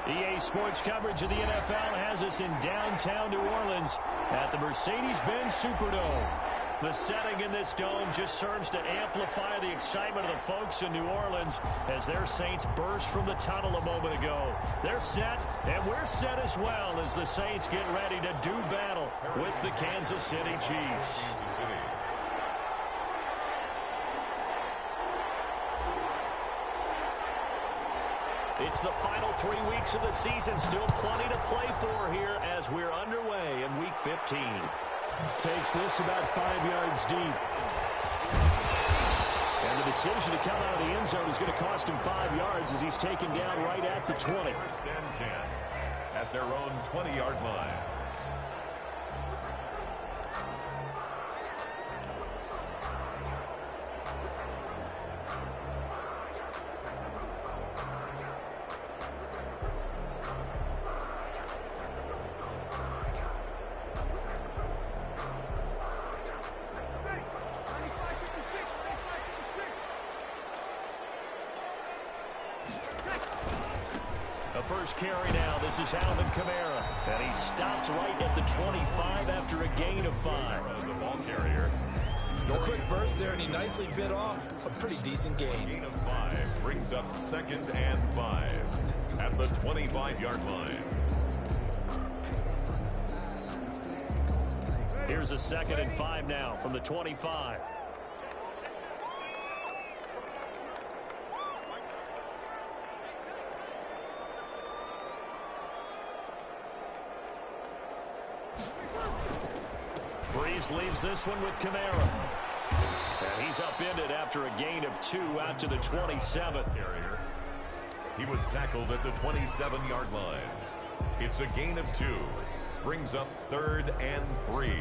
EA Sports coverage of the NFL has us in downtown New Orleans at the Mercedes-Benz Superdome. The setting in this dome just serves to amplify the excitement of the folks in New Orleans as their Saints burst from the tunnel a moment ago. They're set, and we're set as well as the Saints get ready to do battle with the Kansas City Chiefs. It's the final 3 weeks of the season. Still plenty to play for here as we're underway in Week 15. Takes this about 5 yards deep. And the decision to come out of the end zone is going to cost him 5 yards as he's taken down right at the 20. First and 10 at their own 20-yard line. First carry now. This is Alvin Kamara. And he stopped right at the 25 after a gain of 5. The ball carrier. A quick burst there, and he nicely bit off a pretty decent gain. Gain of 5 brings up 2nd and 5 at the 25-yard line. Here's a 2nd and 5 now from the 25. Breeze leaves this one with Kamara. And he's upended after a gain of 2 out to the 27. Carrier. He was tackled at the 27-yard line. It's a gain of 2. Brings up 3rd and 3.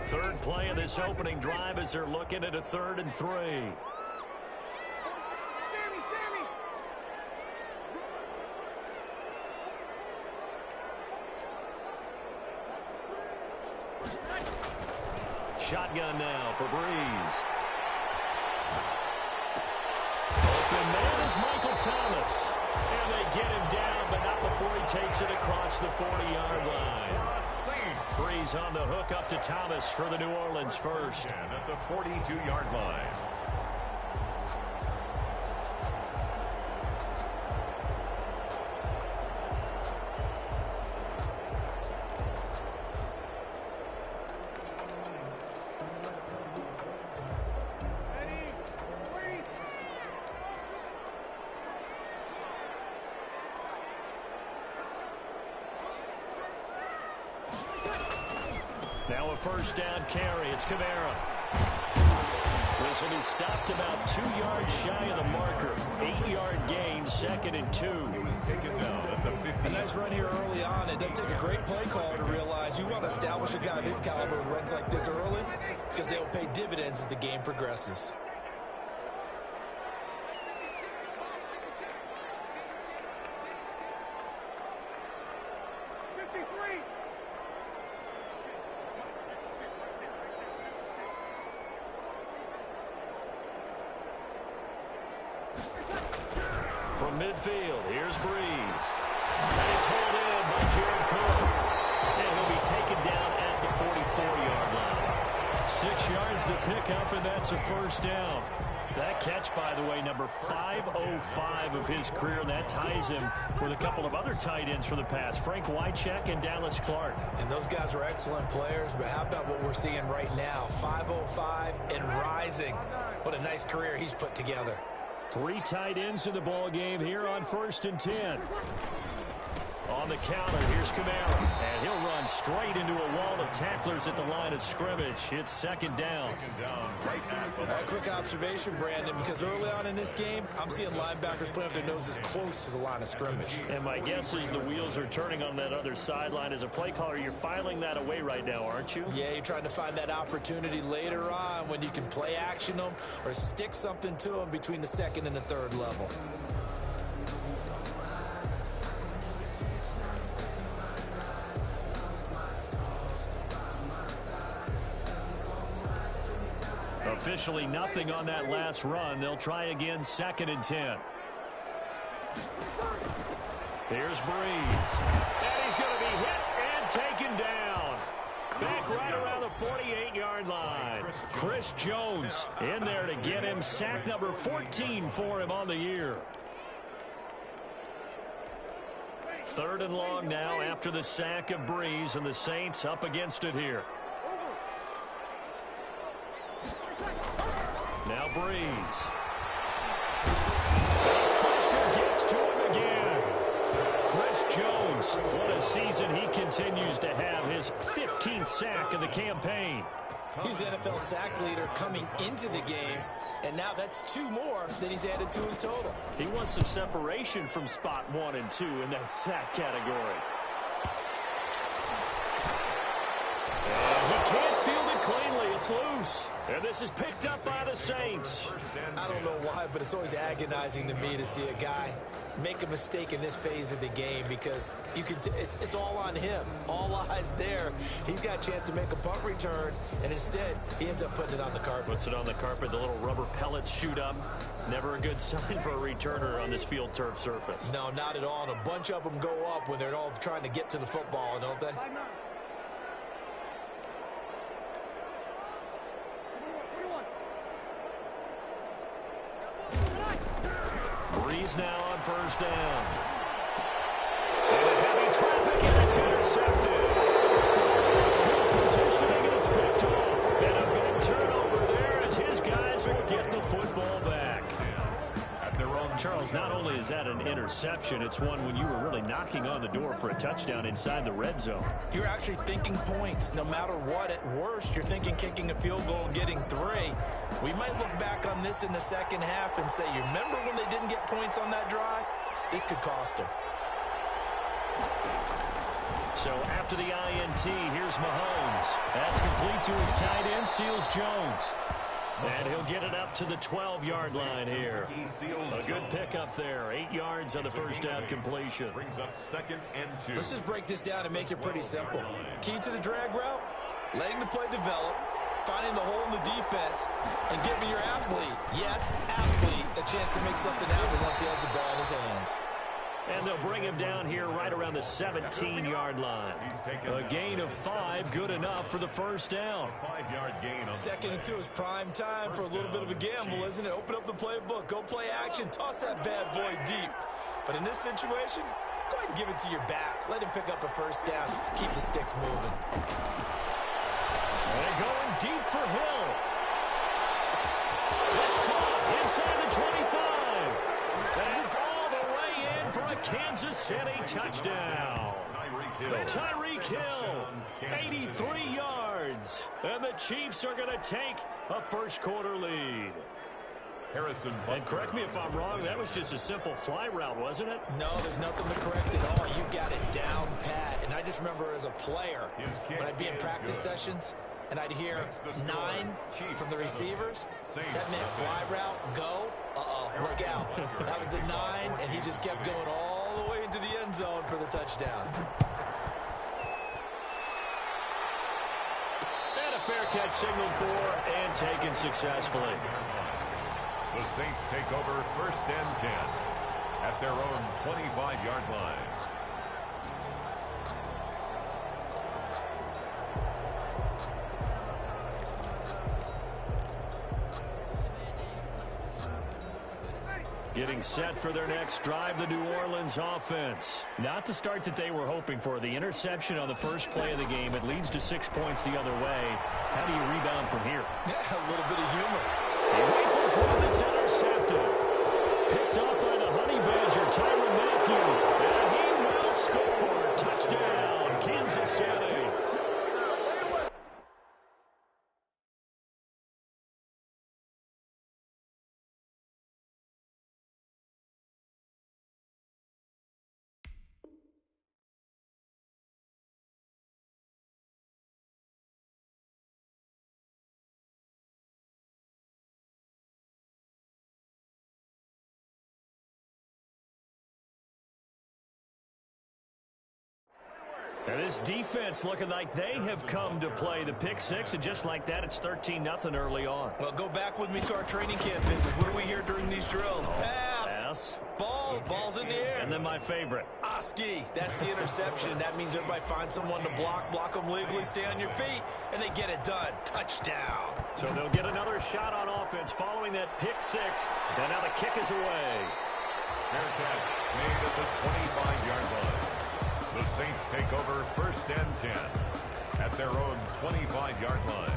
Third play of this opening drive as they're looking at a 3rd and 3. Shotgun now for Breeze. Open man is Michael Thomas. And they get him down, but not before he takes it across the 40-yard line. Breeze on the hook up to Thomas for the New Orleans first. And at the 42-yard line. Now a first down carry. It's Kamara. This one is stopped about 2 yards shy of the marker. 8-yard gain, 2nd and 2. He was taken down at the 50. A nice run here early on. It doesn't take a great play caller to realize you want to establish a guy of his caliber with runs like this early because they will pay dividends as the game progresses. From midfield, here's Breeze. And it's held in by Jared Cook. And he'll be taken down at the 44-yard line. 6 yards to pick up, and that's a first down. That catch, by the way, number 505 of his career, and that ties him with a couple of other tight ends for the past, Frank Wycheck and Dallas Clark. And those guys were excellent players, but how about what we're seeing right now? 505 and rising. What a nice career he's put together. 3 tight ends in the ball game here on 1st and 10. On the counter, here's Kamara. And he'll run straight into a wall of tacklers at the line of scrimmage. It's 2nd down. A quick observation, Brandon, because early on in this game, I'm seeing linebackers putting up their noses close to the line of scrimmage. And my guess is the wheels are turning on that other sideline. As a play caller, you're filing that away right now, aren't you? Yeah, you're trying to find that opportunity later on when you can play action them or stick something to them between the 2nd and the 3rd level. Officially nothing on that last run. They'll try again, 2nd and 10. Here's Breeze. And he's going to be hit and taken down. Back right around the 48-yard line. Chris Jones in there to get him. Sack number 14 for him on the year. 3rd and long now after the sack of Breeze, and the Saints up against it here. Now Breeze. Pressure gets to him again. Chris Jones, what a season he continues to have. His 15th sack of the campaign. He's the NFL sack leader coming into the game, and now that's 2 more that he's added to his total. He wants some separation from spot 1 and 2 in that sack category. And he can't field it cleanly. It's loose. And this is picked up by the Saints. I don't know why, but it's always agonizing to me to see a guy make a mistake in this phase of the game, because you can it's all on him. All eyes there. He's got a chance to make a punt return, and instead he ends up putting it on the carpet. Puts it on the carpet. The little rubber pellets shoot up. Never a good sign for a returner on this field turf surface. No, not at all. And a bunch of them go up when they're all trying to get to the football, don't they? Breeze now on 1st down. And heavy traffic, and it's intercepted. Good positioning, and it's picked off. And a big turnover there as his guys will get the football back. Charles, not only is that an interception, it's one when you were really knocking on the door for a touchdown inside the red zone. You're actually thinking points. No matter what, at worst, you're thinking kicking a field goal and getting 3. We might look back on this in the second half and say, you remember when they didn't get points on that drive? This could cost them. So after the INT, here's Mahomes. That's complete to his tight end, Seals Jones. And he'll get it up to the 12-yard line here. A good pickup there. 8 yards on the first down completion. Brings up 2nd and 2. Let's just break this down and make it pretty simple. Key to the drag route, letting the play develop, finding the hole in the defense, and giving your athlete, yes, athlete, a chance to make something happen once he has the ball in his hands. And they'll bring him down here right around the 17-yard line. A gain of 5, good enough for the first down. 5-yard gain. 2nd and 2 is prime time for a little bit of a gamble, isn't it? Open up the playbook, go play action, toss that bad boy deep. But in this situation, go ahead and give it to your back. Let him pick up a first down. Keep the sticks moving. And going deep for Hill. It's caught inside the 25. And all the way in for a Kansas City touchdown. Tyreek Hill, 83 yards. And the Chiefs are going to take a first-quarter lead. Harrison. And correct me if I'm wrong, that was just a simple fly route, wasn't it? No, there's nothing to correct at all. You got it down pat. And I just remember as a player, when I'd be in practice sessions, and I'd hear 9 from the receivers, that meant fly route, go, look out. That was the 9, and he just kept going all the way into the end zone for the touchdown. And a fair catch signaled for and taken successfully. The Saints take over 1st and 10 at their own 25-yard line. Getting set for their next drive, the New Orleans offense. Not the start that they were hoping for. The interception on the first play of the game. It leads to 6 points the other way. How do you rebound from here? Yeah, a little bit of humor. He rifles one that's intercepted. Picked off by the Honey Badger, Tyrann Mathieu. And he will score. Touchdown, Kansas City. And this defense looking like they have come to play the pick six, and just like that, it's 13-0 early on. Well, go back with me to our training camp visit. What do we hear during these drills? Pass. Ball's in the air. And then my favorite. Oski. That's the interception. That means everybody finds someone to block them legally, stay on your feet, and they get it done. Touchdown. So they'll get another shot on offense following that pick six, and now the kick is away. Fair catch made at the 25-yard line. The Saints take over 1st and 10 at their own 25-yard line.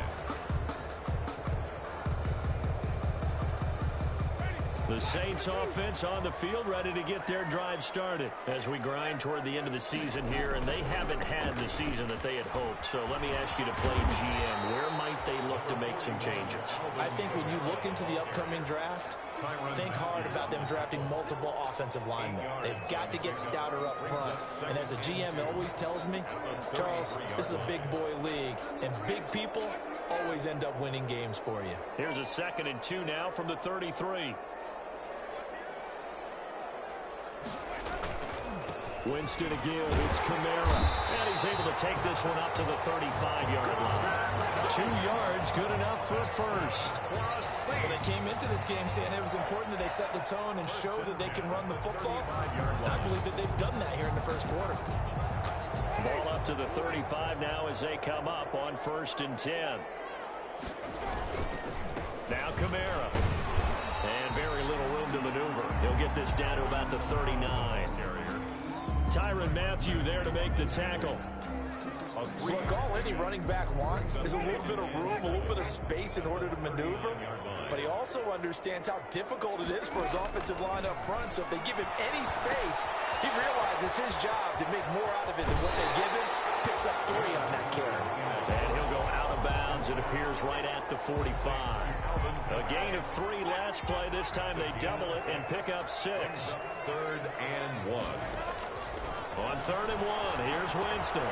The Saints offense on the field, ready to get their drive started as we grind toward the end of the season here, and they haven't had the season that they had hoped. So let me ask you to play GM. Where might they look to make some changes? I think when you look into the upcoming draft, think hard about them drafting multiple offensive linemen. They've got to get stouter up front. And as a GM always tells me, Charles, this is a big boy league, and big people always end up winning games for you. Here's a 2nd and 2 now from the 33. Winston again, it's Kamara, and he's able to take this one up to the 35-yard line. 2 yards, good enough for first. Well, they came into this game saying it was important that they set the tone and show that they can run the football. I believe that they've done that here in the first quarter. Ball up to the 35 now as they come up on 1st and 10. Now Kamara. And very little room to maneuver. He'll get this down to about the 39. Tyrann Mathieu there to make the tackle. Look, all any running back wants is a little bit of room, a little bit of space in order to maneuver. But he also understands how difficult it is for his offensive line up front. So if they give him any space, he realizes his job to make more out of it than what they give him. Picks up 3 on that carry. And he'll go out of bounds. It appears right at the 45. A gain of 3 last play. This time they double it and pick up 6. 3rd and 1. On 3rd and 1, here's Winston.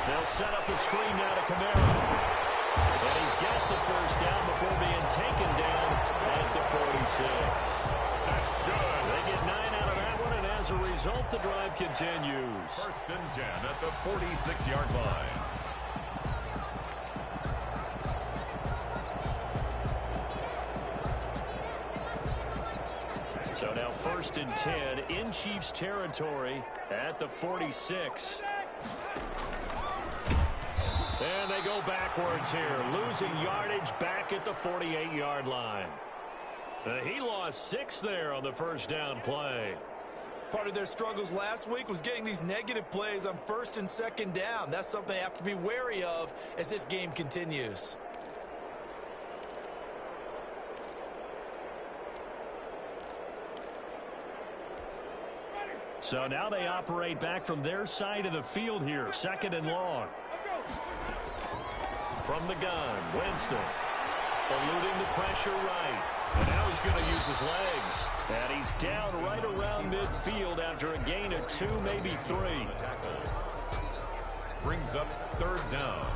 They'll set up the screen now to Kamara. And he's got the first down before being taken down at the 46. That's good. They get 9 out of that one, and as a result, the drive continues. 1st and 10 at the 46-yard line. So now 1st and 10 in Chiefs territory at the 46. And they go backwards here, losing yardage back at the 48-yard line. He lost 6 there on the first down play. Part of their struggles last week was getting these negative plays on 1st and 2nd down. That's something they have to be wary of as this game continues. So now they operate back from their side of the field here, 2nd and long. From the gun, Winston eluding the pressure right. And now he's going to use his legs. And he's down right around midfield after a gain of 2, maybe 3. Brings up 3rd down.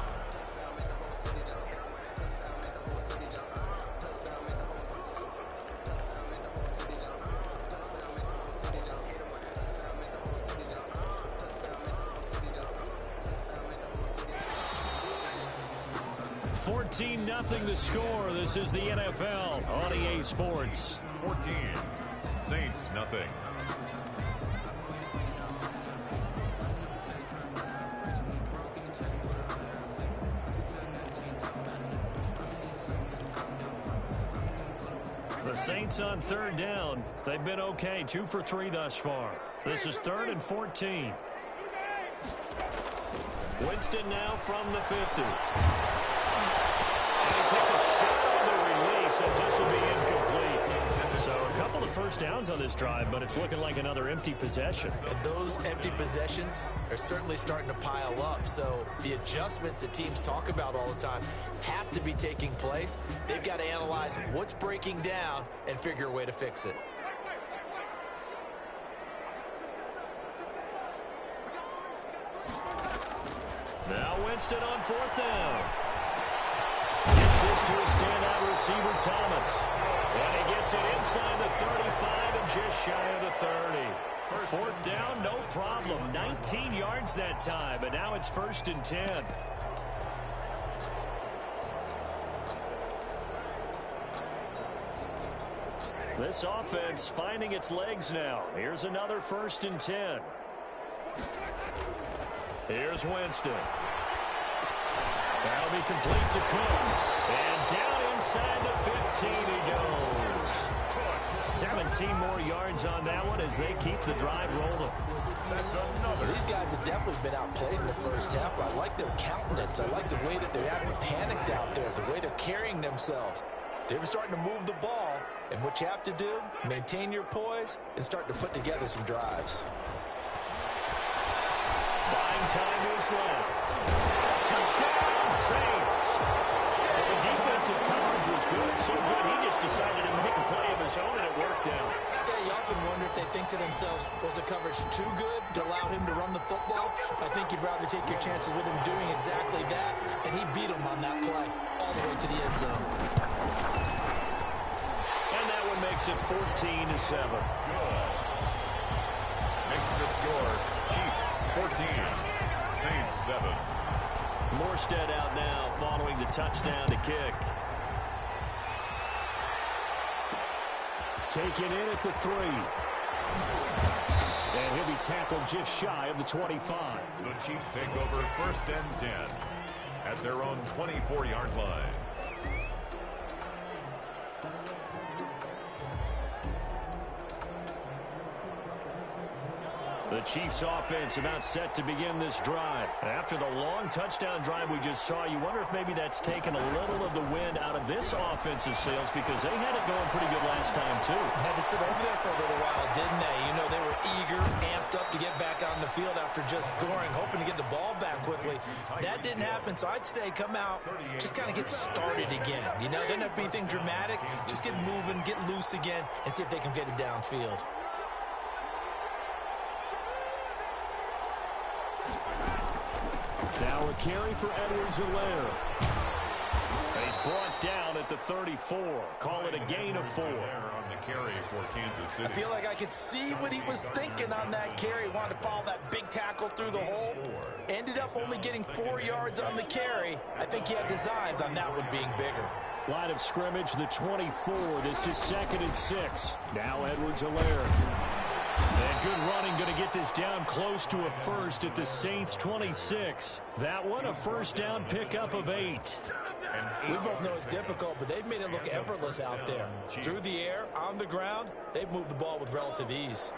Nothing the score. This is the NFL on EA Sports. 14. Saints nothing. The Saints on 3rd down. They've been okay. 2 for 3 thus far. This is 3rd and 14. Winston now from the 50. He takes a shot on the release as this will be incomplete. So a couple of first downs on this drive, but it's looking like another empty possession. And those empty possessions are certainly starting to pile up. So the adjustments that teams talk about all the time have to be taking place. They've got to analyze what's breaking down and figure a way to fix it. Now Winston on 4th down. Gets this to a standout receiver, Thomas. And he gets it inside the 35 and just shy of the 30. Fourth down, no problem. 19 yards that time, but now it's 1st and 10. This offense finding its legs now. Here's another 1st and 10. Here's Winston. That'll be complete to Cook. And down inside the 15 he goes. 17 more yards on that one as they keep the drive rolling. These guys have definitely been outplayed in the first half. I like their countenance. I like the way that they're acting panicked out there, the way they're carrying themselves. They were starting to move the ball, and what you have to do, maintain your poise and start to put together some drives. Buying time is left. Touchdown, Saints. Well, the defensive coverage was good, so good he just decided to make a play of his own, and it worked out. Yeah, you often wonder if they think to themselves, was the coverage too good to allow him to run the football? I think you'd rather take your chances with him doing exactly that, and he beat him on that play all the way to the end zone. And that one makes it 14-7. Makes the score Chiefs 14, Saints 7. Morstead out now following the touchdown to kick. Taken in at the 3. And he'll be tackled just shy of the 25. The Chiefs take over 1st and 10 at their own 24-yard line. The Chiefs offense about set to begin this drive. After the long touchdown drive we just saw, you wonder if maybe that's taken a little of the wind out of this offensive sails because they had it going pretty good last time too. Had to sit over there for a little while, didn't they? You know, they were eager, amped up to get back out on the field after just scoring, hoping to get the ball back quickly. That didn't happen, so I'd say come out, just kind of get started again. You know, doesn't have to be anything dramatic. Just get moving, get loose again, and see if they can get it downfield. Now a carry for Edwards-Helaire. He's brought down at the 34. Call it a gain of 4. On the carry for Kansas City. I feel like I could see what he was thinking on that carry. Wanted to follow that big tackle through the hole. Ended up only getting 4 yards on the carry. I think he had designs on that one being bigger. Line of scrimmage, the 24. This is 2nd and 6. Now Edwards-Helaire. And good running, going to get this down close to a first at the Saints 26. That one, a first down pickup of 8. We both know it's difficult, but they've made it look effortless out there. Through the air, on the ground, they've moved the ball with relative ease.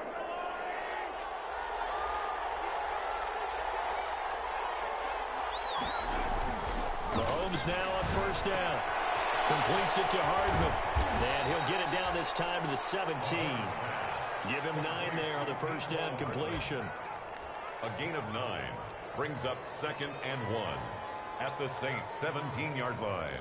Mahomes now on first down. Completes it to Hardman. And he'll get it down this time to the 17. Give him 9 there on the first down completion. A gain of 9 brings up 2nd and 1 at the Saints 17-yard line.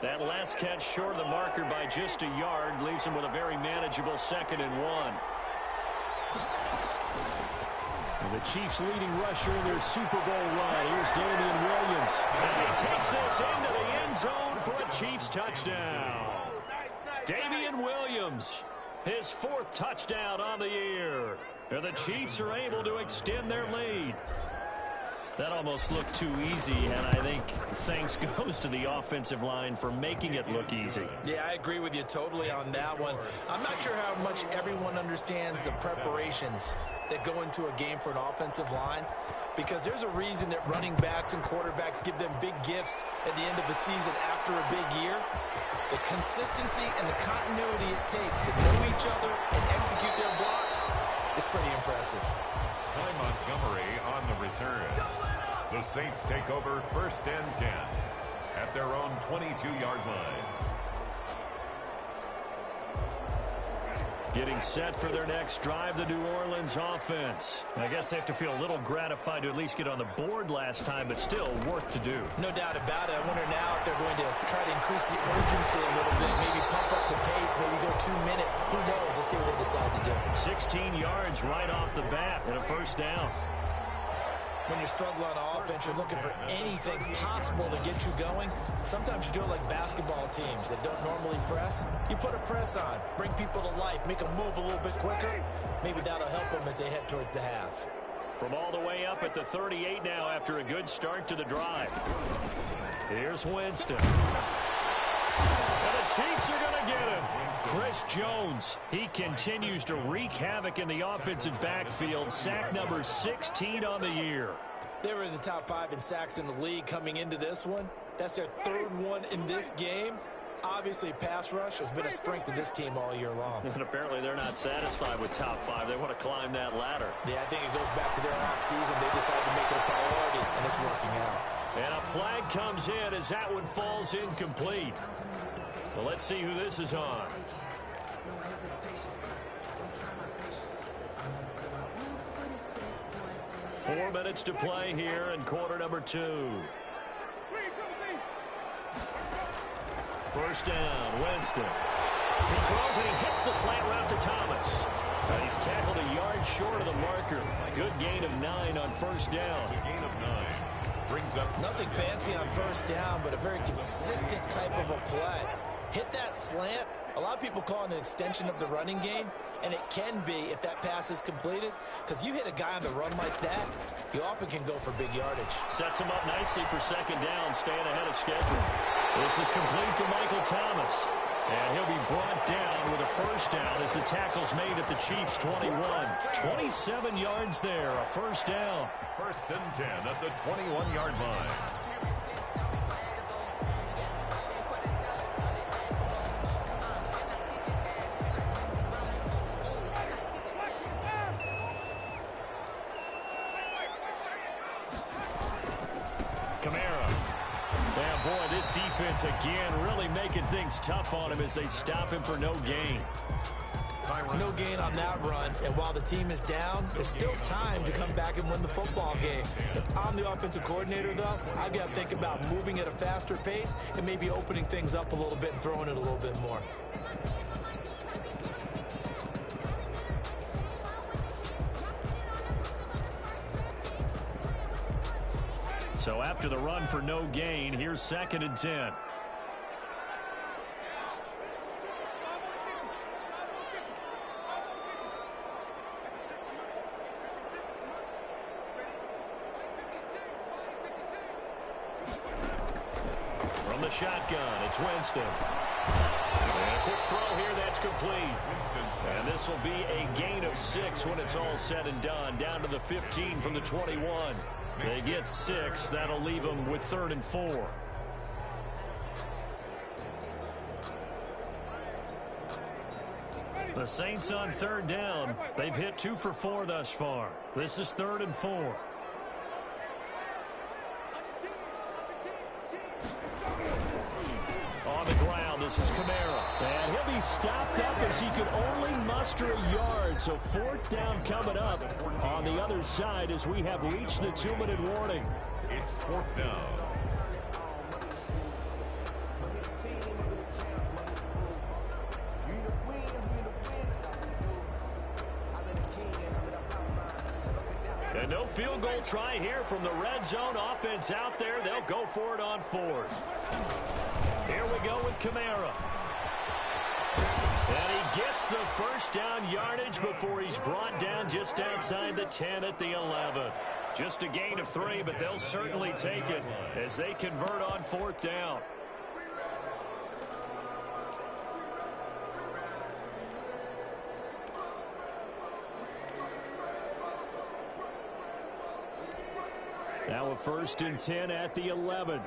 That last catch short of the marker by just a yard leaves him with a very manageable 2nd and 1. And the Chiefs' leading rusher in their Super Bowl run. Here's Damian Williams. And he takes this into the end zone for a Chiefs touchdown. Damian Williams, his 4th touchdown on the year. And the Chiefs are able to extend their lead. That almost looked too easy, and I think thanks goes to the offensive line for making it look easy. Yeah, I agree with you totally on that one. I'm not sure how much everyone understands the preparations that go into a game for an offensive line, because there's a reason that running backs and quarterbacks give them big gifts at the end of the season after a big year. The consistency and the continuity it takes to know each other and execute their blocks is pretty impressive. Ty Montgomery on the return. The Saints take over 1st and 10 at their own 22-yard line. Getting set for their next drive, the New Orleans offense. I guess they have to feel a little gratified to at least get on the board last time, but still work to do. No doubt about it. I wonder now if they're going to try to increase the urgency a little bit, maybe pump up the pace, maybe go 2 minute. Who knows? Let's see what they decide to do. 16 yards right off the bat and a first down. when you're struggling on offense, you're looking for anything possible to get you going. Sometimes you do it like basketball teams that don't normally press. You put a press on, bring people to life, make them move a little bit quicker. Maybe that'll help them as they head towards the half. From all the way up at the 38 now after a good start to the drive. Here's Winston. And the Chiefs are going to get him. Chris Jones, he continues to wreak havoc in the offensive backfield. Sack number 16 on the year. They were in the top 5 in sacks in the league coming into this one. That's their 3rd one in this game. Obviously, pass rush has been a strength of this team all year long. And apparently they're not satisfied with top 5. They want to climb that ladder. Yeah, I think it goes back to their offseason. They decided to make it a priority, and it's working out. And a flag comes in as that one falls incomplete. Well, let's see who this is on. Four minutes to play here in quarter number 2. First down, Winston. He throws and he hits the slant route to Thomas. He's tackled a yard short of the marker. Good gain of 9 on first down. A gain of 9. Brings up nothing fancy on first down, but a very consistent type of a play. Hit that slant. A lot of people call it an extension of the running game, and it can be if that pass is completed, because you hit a guy on the run like that, you often can go for big yardage. Sets him up nicely for second down, staying ahead of schedule. This is complete to Michael Thomas, and he'll be brought down with a first down as the tackle's made at the Chiefs' 21. 27 yards there, a first down. First and 10 at the 21-yard line. This defense again really making things tough on him as they stop him for no gain. No gain on that run, and while the team is down, there's still time to come back and win the football game. If I'm the offensive coordinator, though, I've got to think about moving at a faster pace and maybe opening things up a little bit and throwing it a little bit more. So after the run for no gain, here's second and 10. From the shotgun, it's Winston. And a quick throw here, that's complete. And this will be a gain of 6 when it's all said and done. Down to the 15 from the 21. They get 6. That'll leave them with 3rd and 4. The Saints on 3rd down. They've hit 2 for 4 thus far. This is 3rd and 4. On the ground, this is Kamara. And he'll be stopped up as he could only muster a yard. So 4th down coming up on the other side as we have reached the 2-minute warning. It's 4th down. And no field goal try here from the red zone. Offense out there. They'll go for it on 4th. Here we go with Kamara. And he gets the first down yardage before he's brought down just outside the 10 at the 11. Just a gain of 3, but they'll certainly take it as they convert on 4th down. Now a 1st and 10 at the 11.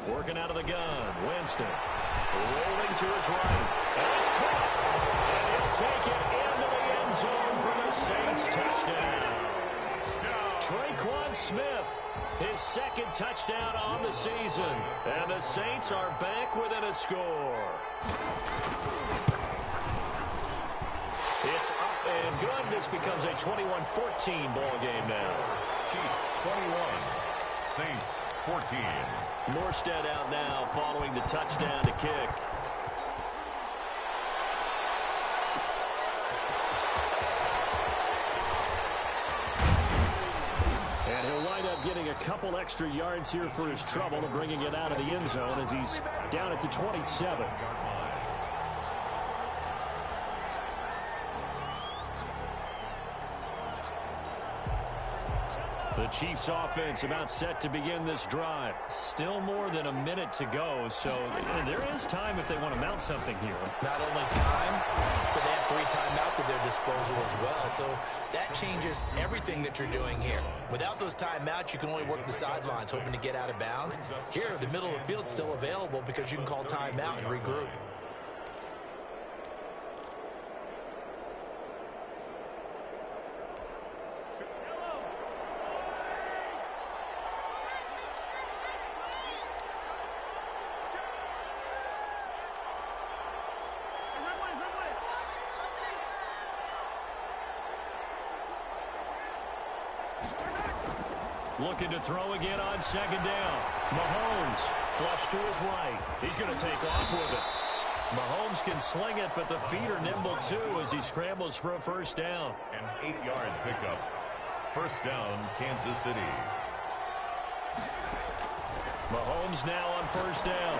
Working out of the gun, Winston. Rolling to his right. And it's caught. And he'll take it into the end zone for the Saints touchdown. Traquan Smith, his 2nd touchdown on the season. And the Saints are back within a score. It's up and good. This becomes a 21-14 ball game now. Chiefs 21, Saints 14. Morstead out now following the touchdown to kick. And he'll wind up getting a couple extra yards here for his trouble and bringing it out of the end zone as he's down at the 27. The Chiefs offense about set to begin this drive. Still more than a minute to go, so there is time if they want to mount something here. Not only time, but they have 3 timeouts at their disposal as well, so that changes everything that you're doing here. Without those timeouts, you can only work the sidelines, hoping to get out of bounds. Here, the middle of the field's still available because you can call timeout and regroup. Looking to throw again on second down. Mahomes flush to his right. He's going to take off with it. Mahomes can sling it, but the feet are nimble too as he scrambles for a first down. An 8-yard pickup. First down, Kansas City. Mahomes now on first down.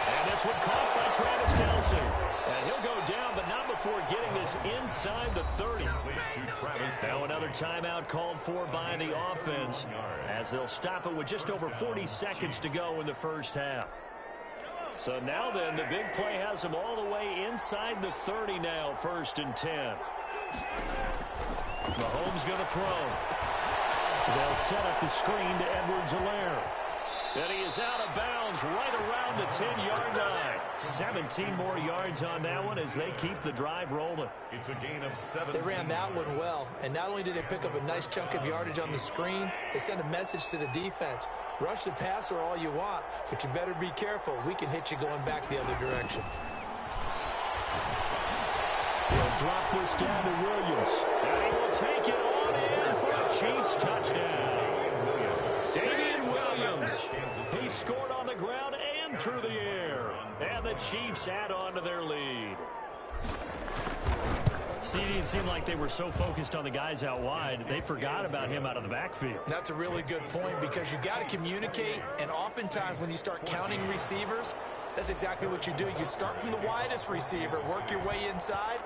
And this one caught by Travis Kelce. And he'll go down, but not before getting this inside the 30. Now another timeout called for by the offense as they'll stop it with just over 40 seconds to go in the first half. So now then, the big play has them all the way inside the 30 now, 1st and 10. Mahomes going to throw. They'll set up the screen to Edwards-Helaire. And he is out of bounds right around the 10-yard line. 17 more yards on that one as they keep the drive rolling. It's a gain of 7. They ran that one well, and not only did they pick up a nice chunk of yardage on the screen, they sent a message to the defense. Rush the passer all you want, but you better be careful. We can hit you going back the other direction. He'll drop this down to Williams. And he will take it on in for a Chiefs touchdown. He scored on the ground and through the air. And the Chiefs add on to their lead. See, it didn't seem like they were so focused on the guys out wide, they forgot about him out of the backfield. That's a really good point because you got to communicate, and oftentimes when you start counting receivers, that's exactly what you do. You start from the widest receiver, work your way inside.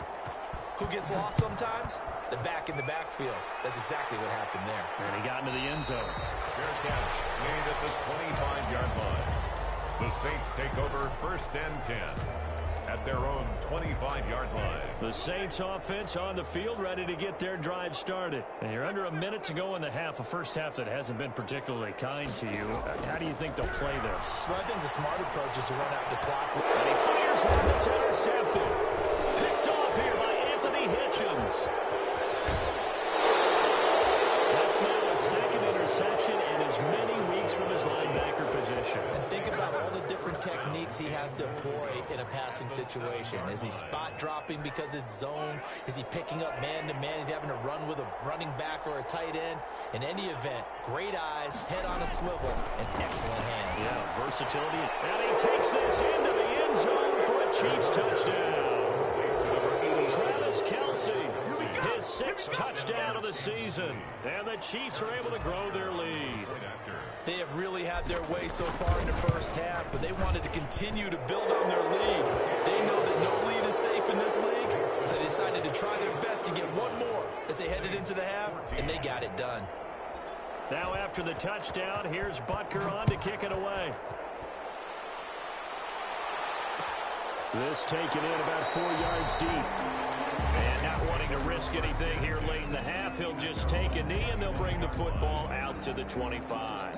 Who gets lost sometimes? The back in the backfield. That's exactly what happened there. And he got into the end zone. Fair catch made at the 25-yard line. The Saints take over 1st and 10 at their own 25-yard line. The Saints offense on the field ready to get their drive started. And you're under a minute to go in the half, a first half that hasn't been particularly kind to you. How do you think they'll play this? Well, I think the smart approach is to run out the clock. And he fires one that's intercepted. Picked off here by Anthony Hitchens. That's now a second interception in as many weeks from his linebacker position. And think about all the different techniques he has to employ in a passing situation. Is he spot dropping because it's zone? Is he picking up man-to-man? Is he having to run with a running back or a tight end? In any event, great eyes, head on a swivel, and excellent hands. Yeah, versatility. And he takes this into the end zone for a Chiefs touchdown. Travis Kelce, his 6th touchdown of the season. And the Chiefs are able to grow their lead. They have really had their way so far in the first half, but they wanted to continue to build on their lead. They know that no lead is safe in this league, so they decided to try their best to get one more as they headed into the half, and they got it done. Now after the touchdown, here's Butker on to kick it away. This taken in about 4 yards deep. And not wanting to risk anything here late in the half, he'll just take a knee and they'll bring the football out to the 25.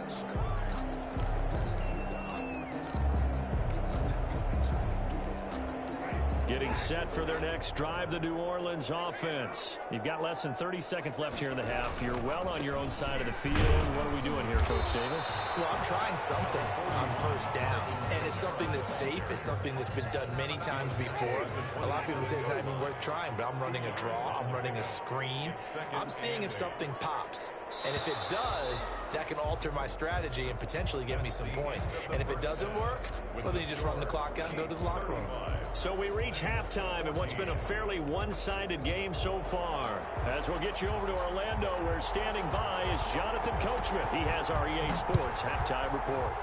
Getting set for their next drive, the New Orleans offense. You've got less than 30 seconds left here in the half. You're well on your own side of the field. What are we doing here, Coach Davis? Well, I'm trying something on first down. And it's something that's safe. It's something that's been done many times before. A lot of people say it's not even worth trying, but I'm running a draw. I'm running a screen. I'm seeing if something pops. And if it does, that can alter my strategy and potentially get me some points. And if it doesn't work, well, then you just run the clock out and go to the locker room. So we reach halftime in what's been a fairly one-sided game so far. As we'll get you over to Orlando, where standing by is Jonathan Coachman. He has our EA Sports halftime report.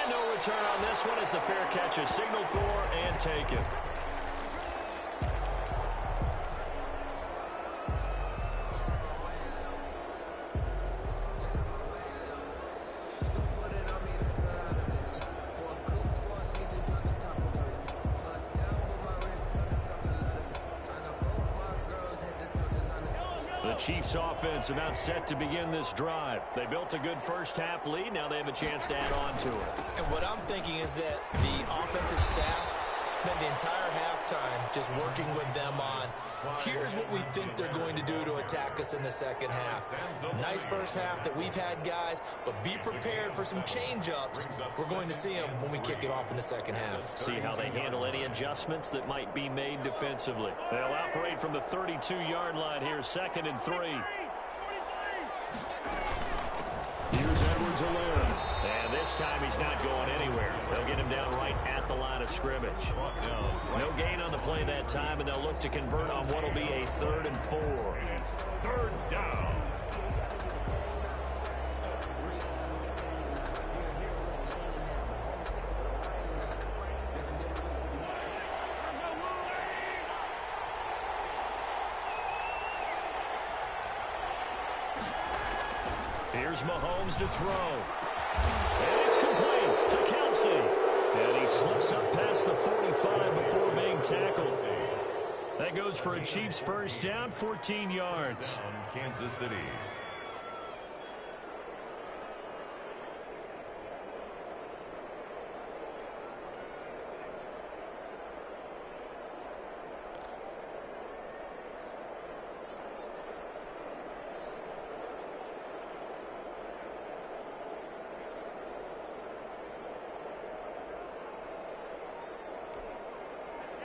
And no return on this one as the fair catch is signaled for and taken. The Chiefs offense about set to begin this drive. They built a good first half lead. Now they have a chance to add on to it. And what I'm thinking is that the offensive staff spent the entire halftime just working with them on, here's what we think they're going to do to attack us in the second half. Nice first half that we've had, guys, but be prepared for some change-ups. We're going to see them when we kick it off in the second half. See how they handle any adjustments that might be made defensively. They'll operate from the 32-yard line here, 2nd and 3. Here's Edwards-Helaire. And this time he's not going anywhere. They'll get him down right at the line of scrimmage. No gain on the play that time, and they'll look to convert on what will be a 3rd and 4. 3rd down. Here's Mahomes to throw. And it's complete to Kelsey. And he slips up past the 45 before being tackled. That goes for a Chiefs first down, 14 yards. Kansas City.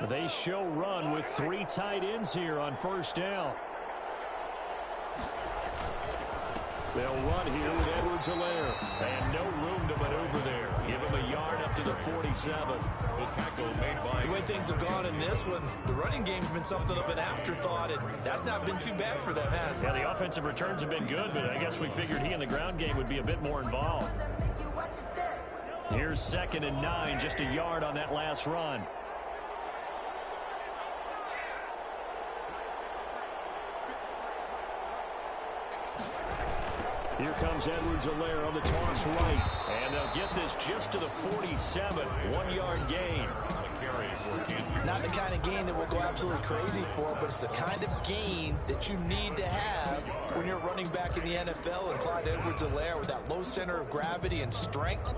They show run with 3 tight ends here on first down. They'll run here with Edwards-Helaire. And no room to maneuver there. Give him a yard up to the 47. The tackle made by... The way things have gone in this one, the running game's been something of an afterthought, and that's not been too bad for them, has it? Yeah, the offensive returns have been good, but I guess we figured he in the ground game would be a bit more involved. Here's 2nd and 9, just a yard on that last run. Here comes Edwards-Helaire on the toss right. And they'll get this just to the 47. 1-yard gain. Not the kind of gain that we'll go absolutely crazy for, but it's the kind of gain that you need to have when you're running back in the NFL. And Clyde Edwards-Helaire, with that low center of gravity and strength,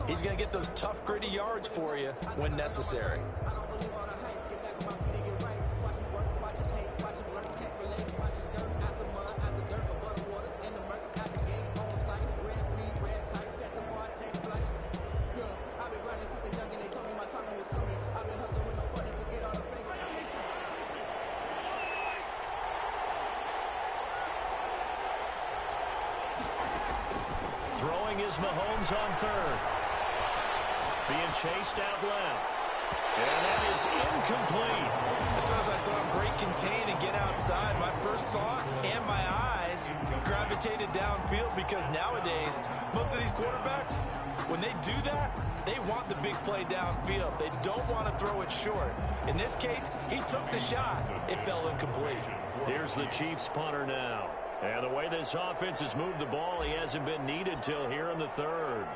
he's going to get those tough, gritty yards for you when necessary. Throwing is Mahomes on 3rd. Being chased out left. And that is incomplete. As soon as I saw him break contain and get outside, my first thought and my eyes gravitated downfield, because nowadays, most of these quarterbacks, when they do that, they want the big play downfield. They don't want to throw it short. In this case, he took the shot. It fell incomplete. Here's the Chiefs punter now. And the way this offense has moved the ball, he hasn't been needed till here in the 3rd.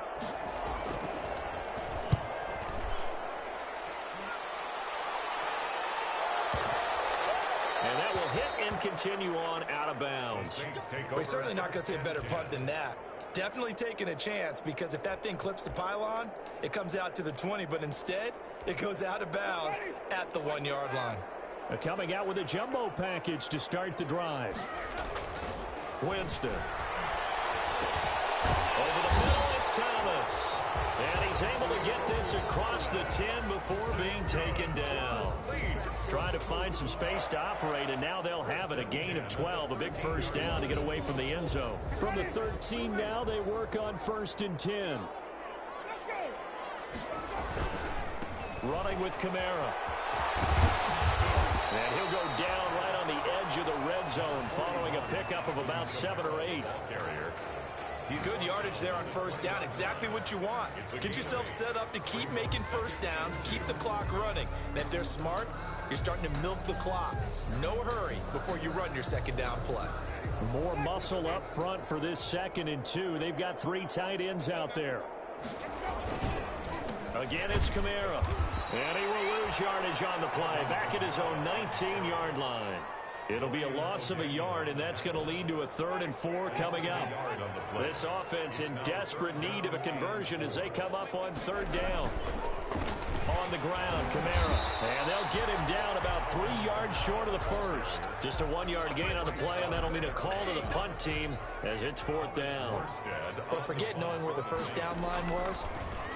And that will hit and continue on out of bounds. We're certainly not going to see a better punt than that. Definitely taking a chance, because if that thing clips the pylon, it comes out to the 20, but instead, it goes out of bounds at the 1-yard line. Coming out with a jumbo package to start the drive. Winston. Over the middle, it's Thomas. And he's able to get this across the 10 before being taken down. Trying to find some space to operate, and now they'll have it. A gain of 12, a big first down to get away from the end zone. From the 13 now, they work on 1st and 10. Running with Kamara. And he'll go down right on the edge of the red zone following a pickup of about 7 or 8. Good yardage there on first down. Exactly what you want. Get yourself set up to keep making first downs, keep the clock running. And if they're smart, you're starting to milk the clock. No hurry before you run your second down play. More muscle up front for this 2nd and 2. They've got 3 tight ends out there. Again, it's Kamara. And he will lose yardage on the play. Back at his own 19-yard line. It'll be a loss of a yard, and that's going to lead to a 3rd and 4 coming up. This offense in desperate need of a conversion as they come up on 3rd down. On the ground, Kamara. And they'll get him down about 3 yards short of the first. Just a 1-yard gain on the play, and that'll mean a call to the punt team as it's 4th down. But forget knowing where the first down line was.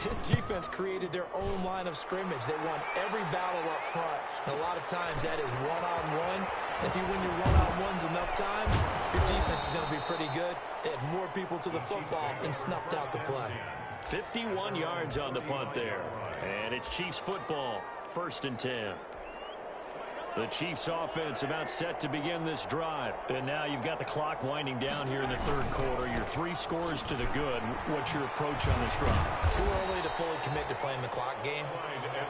His defense created their own line of scrimmage. They won every battle up front. And a lot of times that is one-on-one. And if you win your one-on-ones enough times, your defense is going to be pretty good. They had more people to the football and snuffed out the play. 51 yards on the punt there. And it's Chiefs football, 1st and 10. The Chiefs offense about set to begin this drive. And now you've got the clock winding down here in the 3rd quarter. You're 3 scores to the good. What's your approach on this drive? Too early to fully commit to playing the clock game.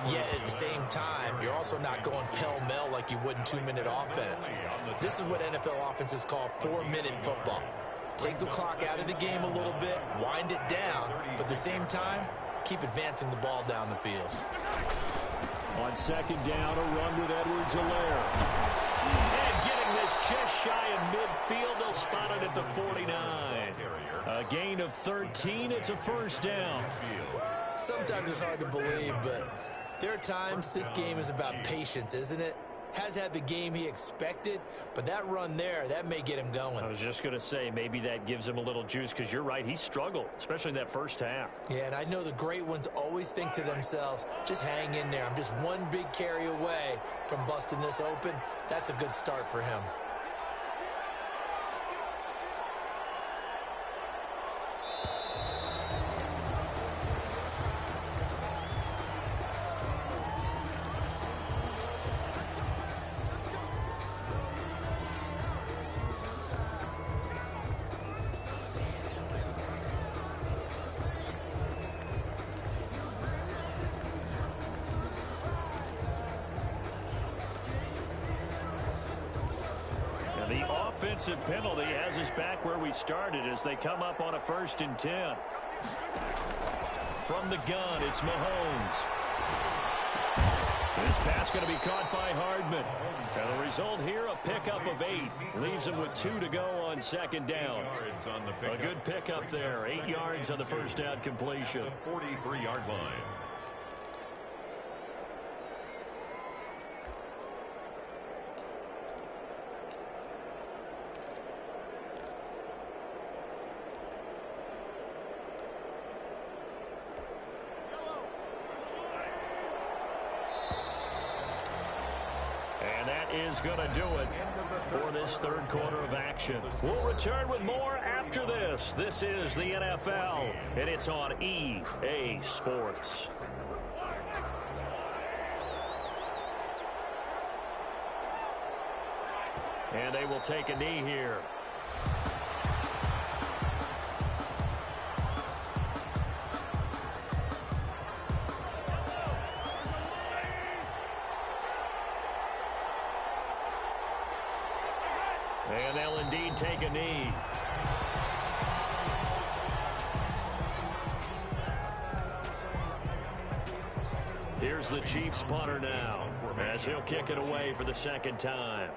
Yet at the same time, you're also not going pell-mell like you would in 2-minute offense. This is what NFL offenses call 4-minute football. Take the clock out of the game a little bit, wind it down, but at the same time, keep advancing the ball down the field. On 2nd down, a run with Edwards-Helaire. And getting this just shy of midfield, they'll spot it at the 49. A gain of 13, it's a first down. Sometimes it's hard to believe, but there are times this game is about patience, isn't it? Has had the game he expected, but that run there, that may get him going. I was just going to say, maybe that gives him a little juice, because you're right, he struggled, especially in that first half. Yeah, and I know the great ones always think to themselves, just hang in there. I'm just one big carry away from busting this open. That's a good start for him. Offensive penalty has us back where we started as they come up on a 1st and 10. From the gun, it's Mahomes. This pass going to be caught by Hardman. And the result here, a pickup of 8. Leaves him with 2 to go on 2nd down. A good pickup there. 8 yards on the first down completion. 43-yard line. Is going to do it for this 3rd quarter of action. We'll return with more after this. This is the NFL, and it's on EA Sports. And they will take a knee here. And they'll indeed take a knee. Here's the Chiefs punter now, as he'll kick it away for the 2nd time.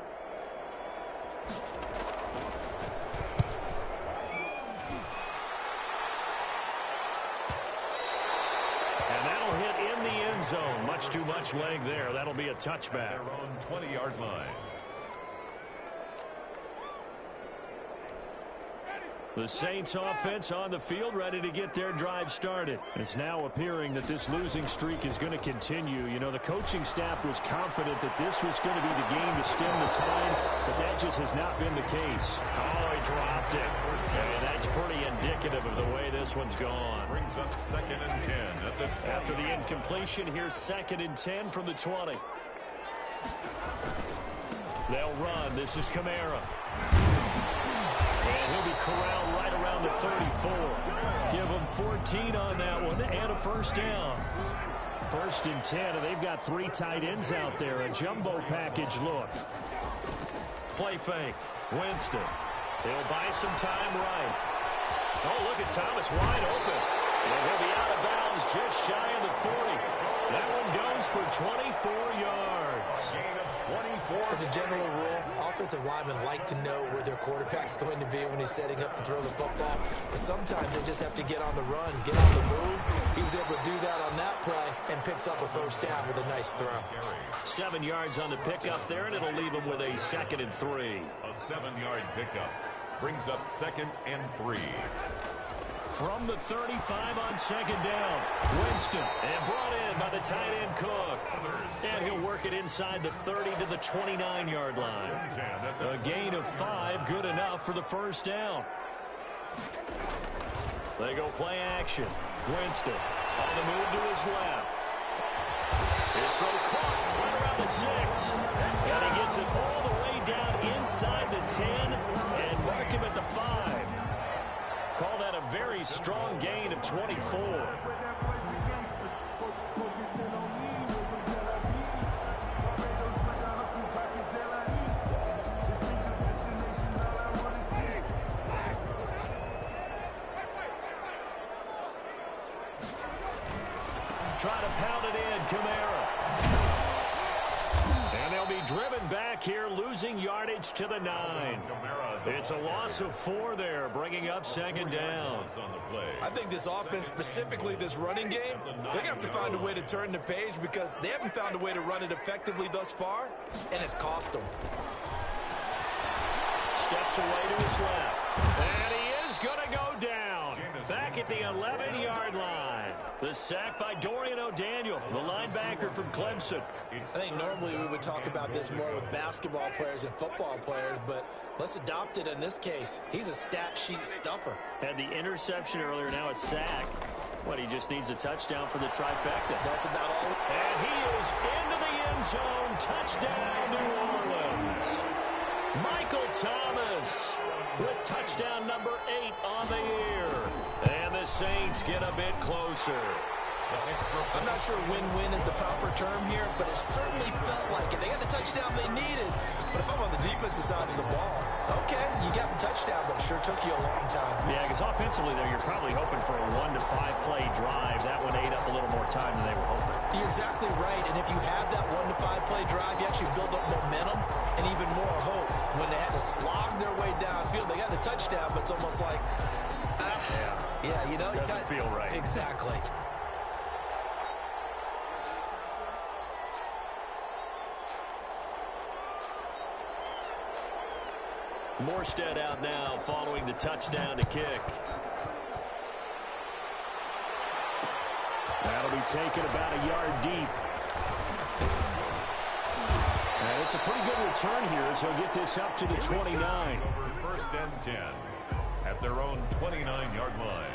And that'll hit in the end zone. Much too much leg there. That'll be a touchback. Their own 20-yard line. The Saints offense on the field, ready to get their drive started. It's now appearing that this losing streak is going to continue. You know, the coaching staff was confident that this was going to be the game to stem the tide, but that just has not been the case. Oh, he dropped it. And that's pretty indicative of the way this one's gone. Brings up 2nd and 10 at the 20. After the incompletion, here's 2nd and 10 from the 20. They'll run. This is Kamara. And he'll be corralled right around the 34. Give them 14 on that one and a first down. 1st and 10, and they've got 3 tight ends out there. A jumbo package look. Play fake. Winston. He'll buy some time right. Oh, look at Thomas wide open. And he'll be out of bounds just shy of the 40. That one goes for 24 yards. Gain of 24. As a general rule, offensive linemen like to know where their quarterback's going to be when he's setting up to throw the football. But sometimes they just have to get on the run, get on the move. He was able to do that on that play and picks up a first down with a nice throw. 7 yards on the pickup there, and it'll leave him with a 2nd and 3. A 7-yard pickup brings up 2nd and 3. From the 35 on 2nd down, Winston, and brought in by the tight end Cook. And he'll work it inside the 30 to the 29-yard line. A gain of 5, good enough for the first down. They go play action. Winston on the move to his left. His throw caught right around the 6. And he gets it all the way down inside the 10 and mark him at the 5. Call that a very strong gain of 24. Try to pound it in, Kamara. And they'll be driven back here, losing yardage to the 9. It's a loss of 4 there, bringing up 2nd down. I think this offense, specifically this running game, they're going to have to find a way to turn the page because they haven't found a way to run it effectively thus far, and it's cost them. Steps away to his left. And he is going to go down. Back at the 11-yard line. The sack by Dorian O'Daniel, the linebacker from Clemson. I think normally we would talk about this more with basketball players and football players, but let's adopt it in this case. He's a stat sheet stuffer. Had the interception earlier, now a sack. What, he just needs a touchdown for the trifecta. That's about all. And he is into the end zone. Touchdown, New Orleans. Michael Thomas with touchdown number 8 on the year. And the Saints get a bit closer. I'm not sure win-win is the proper term here, but it certainly felt like it. They got the touchdown they needed. But if I'm on the defensive side of the ball, okay, you got the touchdown, but it sure took you a long time. Yeah, because offensively there, you're probably hoping for a 1 to 5 play drive. That one ate up a little more time than they were hoping. You're exactly right, and if you have that 1 to 5 play drive, you actually build up momentum and even more hope. When they had to slog their way downfield, they got the touchdown, but it's almost like, yeah, you know, doesn't feel right. Exactly. Morstead out now following the touchdown to kick. That'll be taken about a yard deep. And it's a pretty good return here as he'll get this up to the 29. Over 1st and 10 at their own 29-yard line.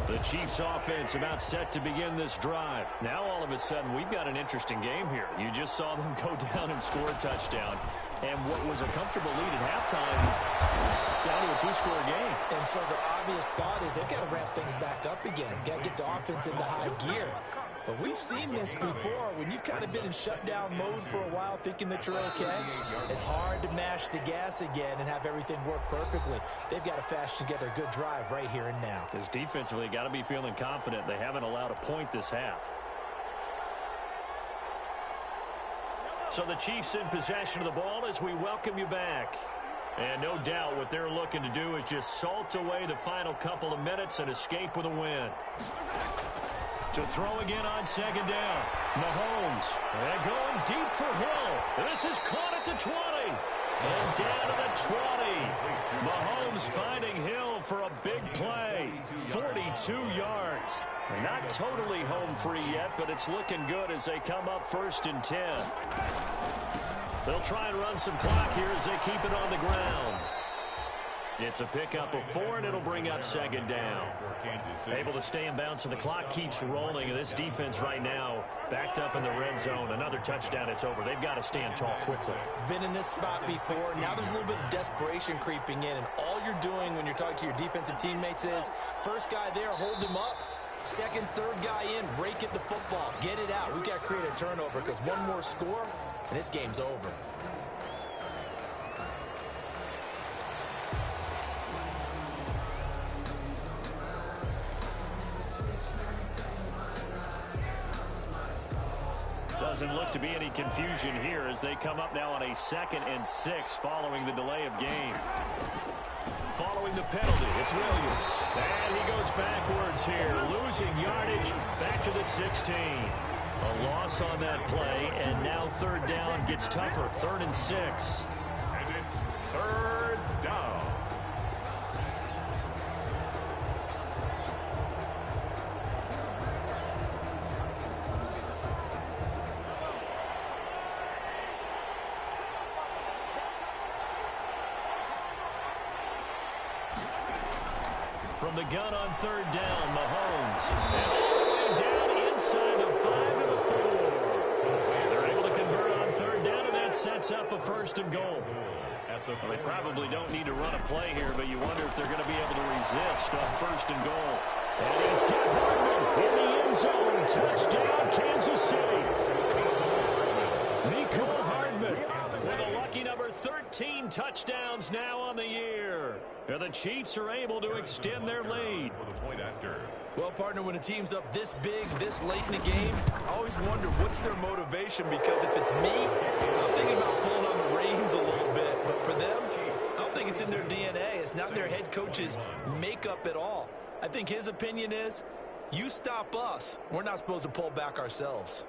The Chiefs offense about set to begin this drive. Now all of a sudden we've got an interesting game here. You just saw them go down and score a touchdown. And what was a comfortable lead at halftime is down to a 2-score game. And so the obvious thought is they've got to ramp things back up again. Got to get the offense into high gear. But we've seen this before. When you've kind of been in shutdown mode for a while thinking that you're okay, it's hard to mash the gas again and have everything work perfectly. They've got to fashion together a good drive right here and now. Because defensively, got to be feeling confident. They haven't allowed a point this half. So the Chiefs in possession of the ball as we welcome you back. And no doubt what they're looking to do is just salt away the final couple of minutes and escape with a win. To throw again on second down. Mahomes. And going deep for Hill. This is caught at the 20. And down to the 20. Mahomes finding Hill for a big play. 42 yards. Not totally home free yet, but it's looking good as they come up 1st and 10. They'll try and run some clock here as they keep it on the ground. It's a pickup of 4, and it'll bring up second down. Able to stay in bounds, so the clock keeps rolling. And this defense right now backed up in the red zone. Another touchdown, it's over. They've got to stand tall quickly. Been in this spot before. Now there's a little bit of desperation creeping in. And all you're doing when you're talking to your defensive teammates is, first guy there, hold him up. Second, third guy in, rake at the football. Get it out. We've got to create a turnover because one more score, and this game's over. Doesn't look to be any confusion here as they come up now on a 2nd and 6 following the delay of game. Following the penalty, it's Williams. And he goes backwards here, losing yardage back to the 16. A loss on that play, and now 3rd down gets tougher, 3rd and 6. And it's 3rd down. From the gun on 3rd down, Mahomes. And all the way down inside the 5 to the 4. They're able to convert on 3rd down, and that sets up a 1st and goal. Well, they probably don't need to run a play here, but you wonder if they're going to be able to resist on 1st and goal. And he's got Hardman in the end zone. Touchdown, Kansas City. Nicole Hardman with a lucky number 13 touchdowns now on the year. And the Chiefs are able to extend their lead. Well, partner, when a team's up this big, this late in the game, I always wonder what's their motivation, because if it's me, I'm thinking about pulling on the reins a little bit. But for them, I don't think it's in their DNA. It's not their head coach's makeup at all. I think his opinion is, you stop us, we're not supposed to pull back ourselves.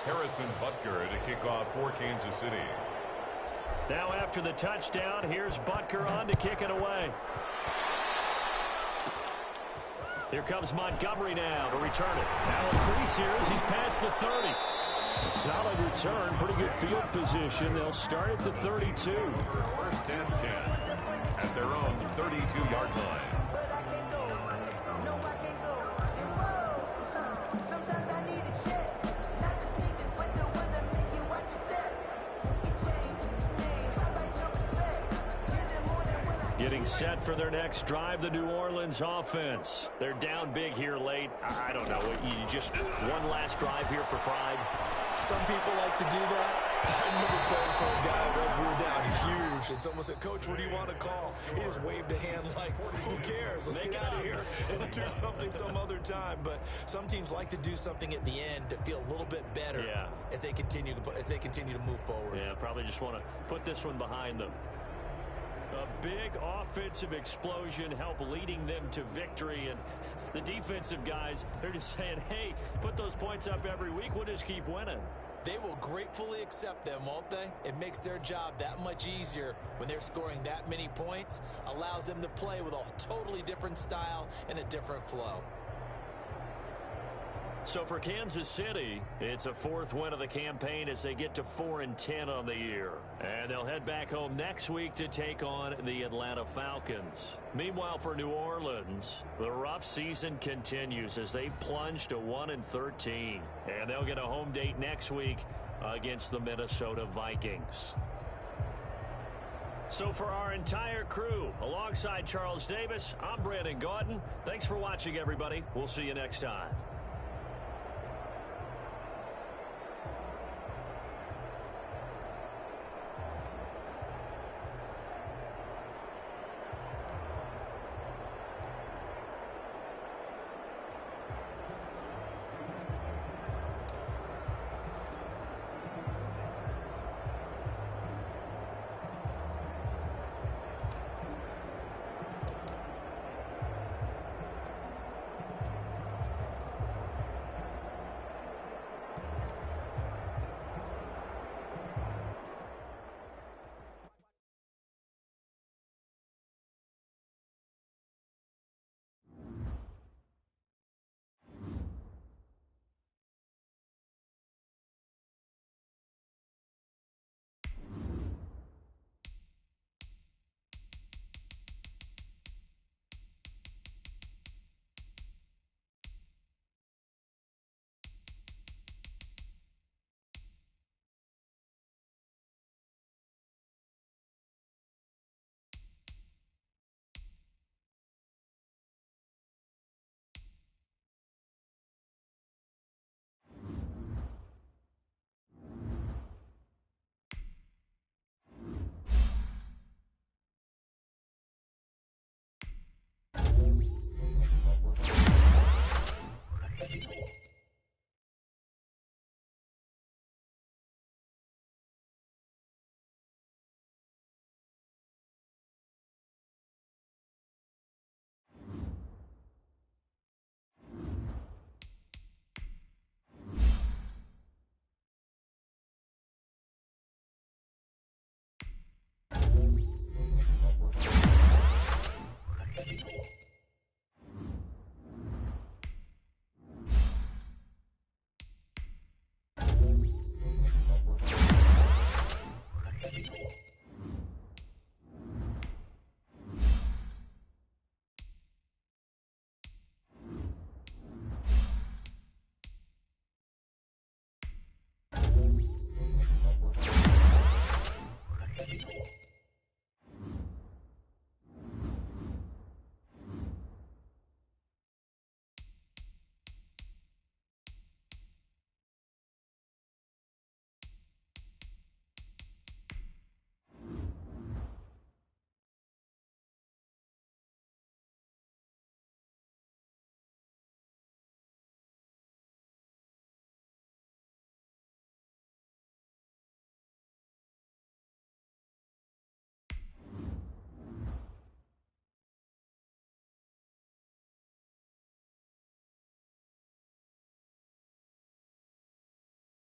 Harrison Butker to kick off for Kansas City. Now after the touchdown, here's Butker on to kick it away. Here comes Montgomery now to return it. Now a crease here as he's past the 30. A solid return, pretty good field position. They'll start at the 32. 1st and 10 at their own 32-yard line. Getting set for their next drive, the New Orleans offense. They're down big here late. I don't know. You just one last drive here for pride. Some people like to do that. I remember playing for a guy once we were down huge, and someone said, "Coach, what do you want to call?" He just waved a hand like, "Who cares? Let's get out of here and do something some other time." But some teams like to do something at the end to feel a little bit better as they continue to move forward. Yeah, probably just want to put this one behind them. A big offensive explosion help leading them to victory, and the defensive guys, they're just saying, hey, put those points up every week, we'll just keep winning. They will gratefully accept them, won't they? It makes their job that much easier when they're scoring that many points, allows them to play with a totally different style and a different flow. So for Kansas City, it's a 4th win of the campaign as they get to 4-10 on the year. And they'll head back home next week to take on the Atlanta Falcons. Meanwhile, for New Orleans, the rough season continues as they plunge to 1-13. And they'll get a home date next week against the Minnesota Vikings. So for our entire crew, alongside Charles Davis, I'm Brandon Gautin. Thanks for watching, everybody. We'll see you next time.